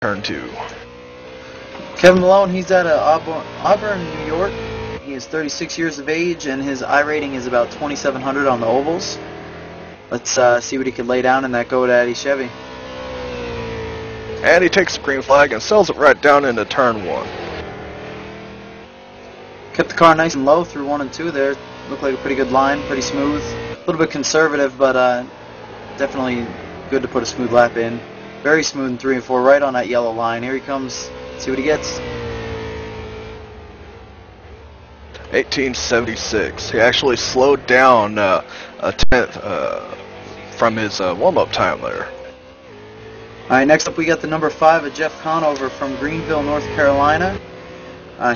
turn 2. Kevin Malone, he's out of Auburn, New York. He is 36 years of age, and his I rating is about 2,700 on the ovals. Let's see what he can lay down in that GoDaddy Chevy. And he takes the green flag and sells it right down into turn 1. Kept the car nice and low through 1 and 2 there. Looked like a pretty good line, pretty smooth. A little bit conservative, but definitely good to put a smooth lap in. Very smooth in 3 and 4, right on that yellow line. Here he comes. See what he gets. 1876. He actually slowed down a tenth from his warm-up time there. Alright, next up we got the number 5 of Jeff Conover from Greenville, North Carolina.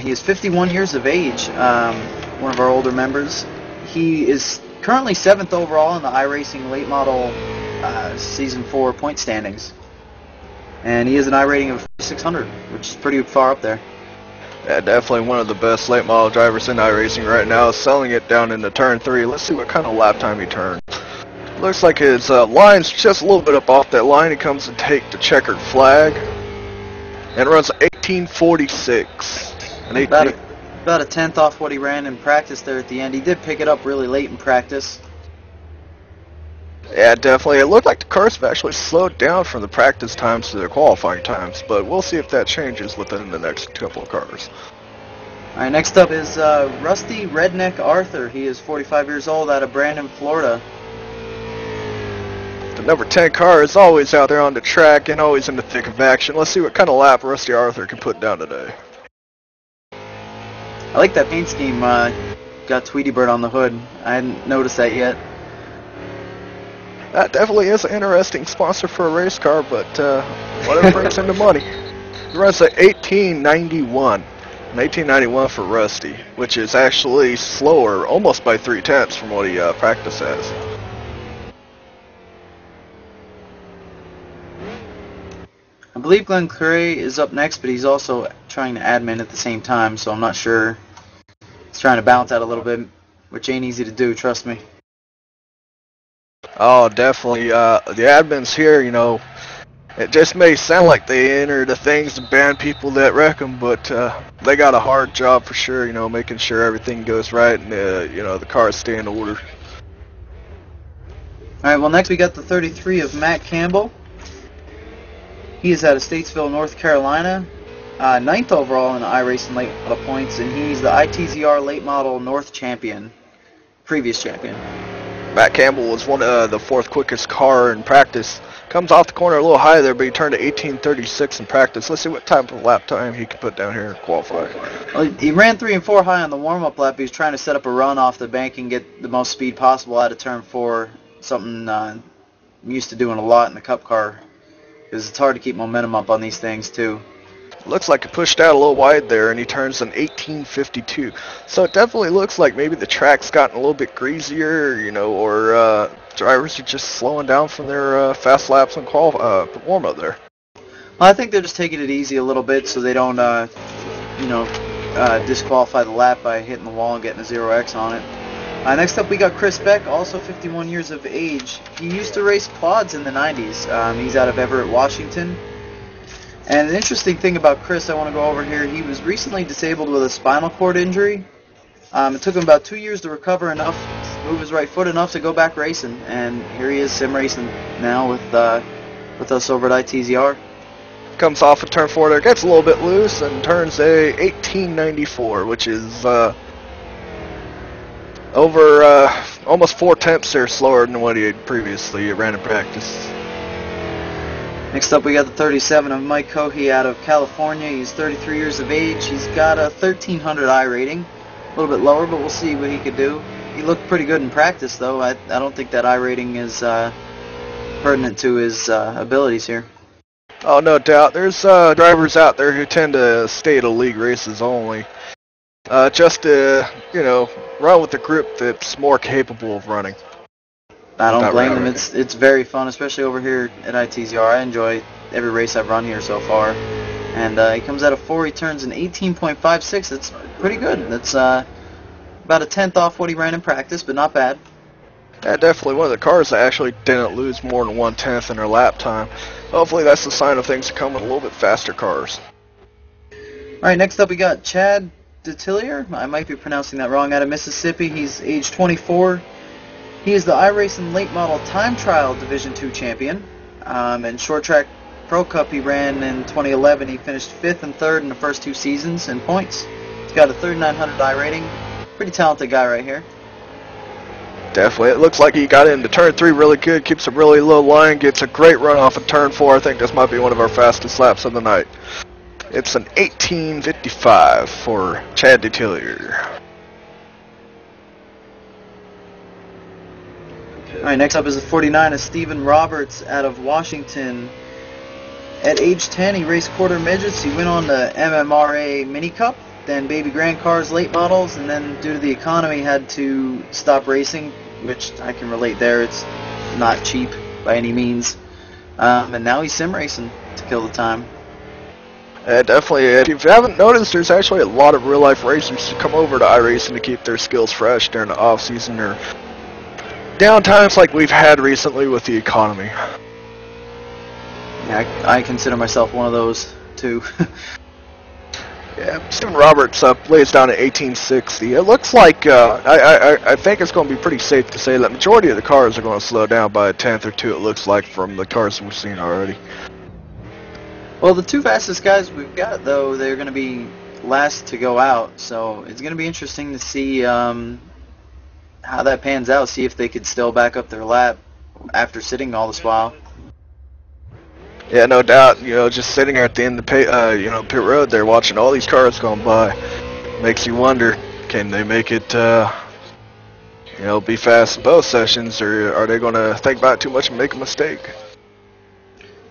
He is 51 years of age, one of our older members. He is currently 7th overall in the iRacing Late Model Season 4 point standings. And he has an I rating of 600, which is pretty far up there. Yeah, definitely one of the best late model drivers in iRacing right now, selling it down into turn 3. Let's see what kind of lap time he turned. Looks like his line's just a little bit up off that line. He comes to take the checkered flag and runs 1846. About a tenth off what he ran in practice there at the end. He did pick it up really late in practice. Yeah, definitely. It looked like the cars have actually slowed down from the practice times to their qualifying times, but we'll see if that changes within the next couple of cars. Alright, next up is Rusty Redneck Arthur. He is 45 years old, out of Brandon, Florida. The number 10 car is always out there on the track and always in the thick of action. Let's see what kind of lap Rusty Arthur can put down today. I like that paint scheme. Got Tweety Bird on the hood. I hadn't noticed that yet. That definitely is an interesting sponsor for a race car, but whatever brings him the money. He runs at 1891. An 1891 for Rusty, which is actually slower, almost by 3/10 from what he practice has. I believe Glenn Clay is up next, but he's also trying to admin at the same time, so I'm not sure. He's trying to balance out a little bit, which ain't easy to do, trust me. Oh, definitely. The admins here, you know, it just may sound like they enter the things to ban people that wreck them, but they got a hard job for sure, you know, making sure everything goes right and, you know, the cars stay in order. Alright, well next we got the 33 of Matt Campbell. He is out of Statesville, North Carolina. 9th overall in the iRacing late model points, and he's the ITZR late model North champion. Previous champion. Matt Campbell was one of the 4th quickest car in practice. Comes off the corner a little high there, but he turned to 1836 in practice. Let's see what type of lap time he can put down here and qualify. Well, he ran 3 and 4 high on the warm-up lap. He was trying to set up a run off the bank and get the most speed possible out of turn 4. Something I'm used to doing a lot in the Cup car, because it's hard to keep momentum up on these things too. Looks like it pushed out a little wide there, and he turns an 1852. So it definitely looks like maybe the track's gotten a little bit greasier, you know, or drivers are just slowing down from their fast laps and warm-up there. Well, I think they're just taking it easy a little bit so they don't, you know, disqualify the lap by hitting the wall and getting a 0x on it. Next up we got Chris Beck, also 51 years of age. He used to race quads in the 90s. He's out of Everett, Washington. And an interesting thing about Chris I want to go over here, he was recently disabled with a spinal cord injury. It took him about 2 years to recover enough, move his right foot enough to go back racing, and here he is sim racing now with us over at ITZR. Comes off of turn 4 there, gets a little bit loose, and turns a 1894, which is over almost 4/10 there slower than what he had previously ran in practice. Next up we got the 37 of Mike Cohey out of California. He's 33 years of age. He's got a 1300 I rating. A little bit lower, but we'll see what he could do. He looked pretty good in practice though. I don't think that I rating is pertinent to his abilities here. Oh, no doubt. There's drivers out there who tend to stay to league races only. Just to, you know, run with the group that's more capable of running. I don't blame them. It's very fun, especially over here at ITZR. I enjoy every race I've run here so far. And he comes out of 4. He turns an 18.56. That's pretty good. That's about a tenth off what he ran in practice, but not bad. Yeah, definitely one of the cars that actually didn't lose more than 1/10 in their lap time. Hopefully that's the sign of things to come with a little bit faster cars. Alright, next up we got Chad Detillier. I might be pronouncing that wrong, out of Mississippi. He's age 24. He is the iRacing Late Model Time Trial Division II champion. And Short Track Pro Cup he ran in 2011. He finished 5th and 3rd in the first 2 seasons in points. He's got a 3900 I rating. Pretty talented guy right here. Definitely. It looks like he got into turn 3 really good, keeps a really low line, gets a great run off of turn 4. I think this might be one of our fastest laps of the night. It's an 18:55 for Chad Detillier. Alright, next up is the 49 of Stephen Roberts out of Washington. At age 10, he raced quarter midgets. He went on the MMRA Mini Cup, then Baby Grand Cars late models, and then due to the economy had to stop racing, which I can relate there. It's not cheap by any means. And now he's sim racing to kill the time. Definitely. If you haven't noticed, there's actually a lot of real-life racers who come over to iRacing to keep their skills fresh during the off-season or downtimes like we've had recently with the economy. Yeah, I consider myself one of those, too. Yeah, Stephen Roberts lays down at 1860. It looks like, I think it's going to be pretty safe to say that majority of the cars are going to slow down by a 10th or 2, it looks like, from the cars we've seen already. Well, the 2 fastest guys we've got, though, they're going to be last to go out, so it's going to be interesting to see how that pans out, see if they could still back up their lap after sitting all this while. Yeah, no doubt. You know, just sitting there at the end of the pit road there, watching all these cars going by, makes you wonder: can they make it, be fast in both sessions, or are they going to think about it too much and make a mistake?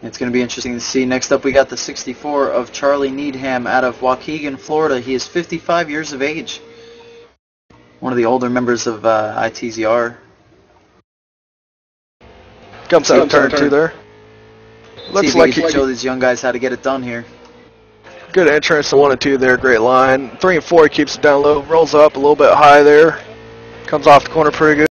It's going to be interesting to see. Next up, we got the 64 of Charlie Needham out of Waukegan, Florida. He is 55 years of age. One of the older members of ITZR. Comes out turn 2 there. Looks like he can show these young guys how to get it done here. Good entrance to 1 and 2 there, great line. 3 and 4 keeps it down low, rolls up a little bit high there. Comes off the corner pretty good.